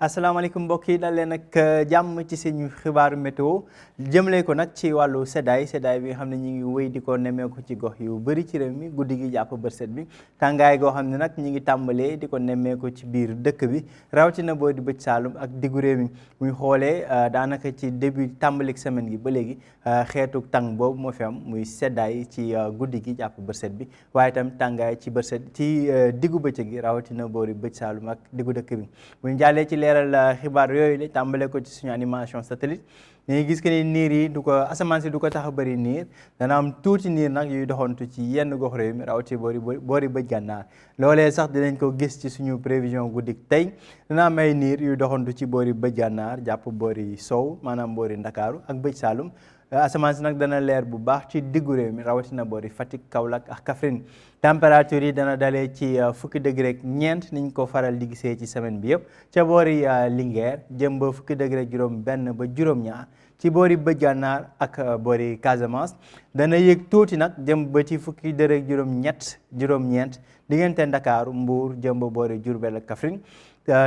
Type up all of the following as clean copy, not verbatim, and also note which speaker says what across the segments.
Speaker 1: asalaamaaleykum mbokk yi dal leen ak jàmm ci suñu xibaaru météo jëmale ko nag ci wàllu seddaay bi nga xam ne ñu ngi wéy di ko nemmeeku ci gox yu bëri ci réew mi guddi gi jàpp bërset bi tàngaay goo xam ne nag ñu ngi tàmbalee di ko nemmeeku ci biir dëkk bi rawatina boo di bëj Saalum ak diggu réew mi muy xoolee daanaka ci début tàmbalik semaine gi ba léegi xeetu tàng boobu moo fi am muy seddaay ci guddi gi jàpp bërset bi waaye itam tàngaay ci bërset ci diggu bëccëg gi rawatina boo di bëj Saalum ak diggu dëkk bi bu ñu jàllee ci leeral xibaar yooyu la tàmbale ko ci suñu animation satellite dañuy gis que ni niir yi du ko asamaan si du ko tax a bëri niir dana am tuuti niir nag yuy doxantu ci yenn gox réew mi rawati boori bëj gànnaar loolee sax dinañ ko gis ci suñu prévision guddik tey dana am ay niir yuy doxantu ci boori bëj gànnaar jàpp boori sow maanaam boori ndakaaru ak bëj Saalum asamaan si nag dana leer bu baax ci diggu réew mi rawatina boori Fatick Kaolack ak Kaffrine température yi dana dalee ci fukki degré ak ñeent niñ ko faral di gisee ci semaine bi yëpp ca boori Linguère jëm ba fukki degré juróom benn ba juróom-ñaar ci boori bëj gànnaar ak boori Casamance dana yëg tuuti nag jëm ba ci fukki degré juróom-ñeent diggante Ndakaaru Mbuur jëm ba boori Diourbel ak Kaffrine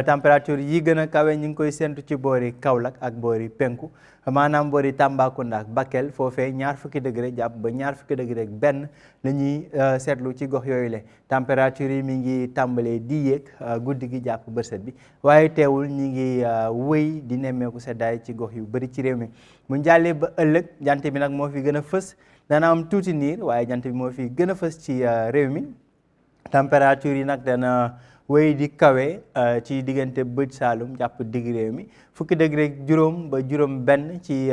Speaker 1: température yi gën a kawe ñu ngi koy séntu ci boori Kaolack ak boori penku maanaam boori Tambacounda ak Bakel foofee ñaar fukki degré jàpp ba ñaar fukki degré ak benn la ñuy seetlu ci gox yooyu le température yi mi ngi tàmbalee di yéeg guddi gi jàpp bërset bi waaye teewul ñi ngi wëy di nemmeeku seddaay ci gox yu bëri ci réew mi mu jàllee ba ëllëg jant bi nag moo fi gën a fës dana am tuuti niir waaye jant bi moo fi gën a fës ci réew mi température yi nag dana wéy di kawe ci diggante bëj Saalum jàpp digg réew mi fukki degré juróom ba juróom benn ci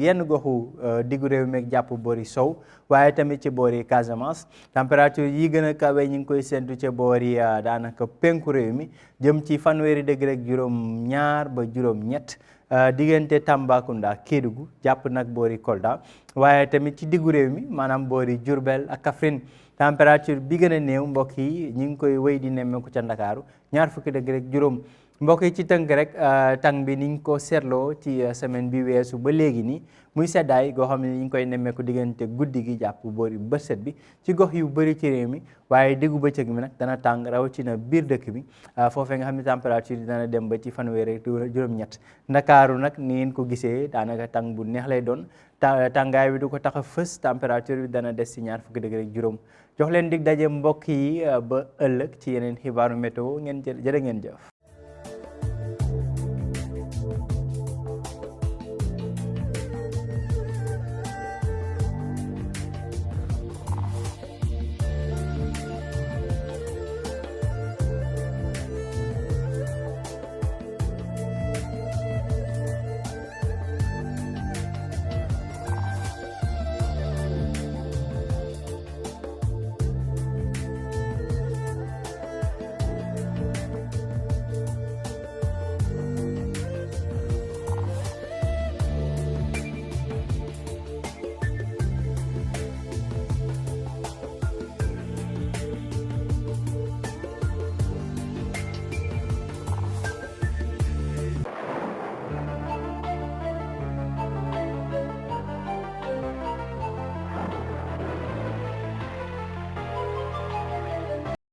Speaker 1: yenn goxu diggu réew mi ak jàpp boori sow waaye tamit ci boori Casamance température yi gën a kawe ñu ngi koy séntu ca boori daanaka penku réew mi jëm ci fanweeri degré ak juróom ñaar ba juróom ñett diggante Tambacounda Kédougou jàpp nag boori Kolda waaye tamit ci diggu réew mi maanaam boori Diourbel ak Kaffrine température bi gën a néew mbokk yi ñu ngi koy wéy di nemmeeku ca Ndakaaru ñaar fukki degré ak juróom mbokk yi ci tënk rek tàng bi niñ ko seetloo ci semaine bi weesu ba léegi nii muy seddaay goo xam ne ñu ngi koy nemmeeku diggante guddi gi jàpp boori bërset bi ci gox yu bëri ci réew mi waaye diggu bëccëg mi nag dana tàng rawatina biir dëkk bi foofee nga xam ne température yi dana dem ba ci fanweeri juróom-ñett Ndakaaru nag ni ngeen ko gisee daanaka tàng bu neex lay doon tàngaay bi du ko tax a fës température bi dana des ci ñaar fukki degré ak juróom jox leen dig daje mbokk yi ba ëllëg ci yeneen xibaaru météo ngeen jërë ngeen jëf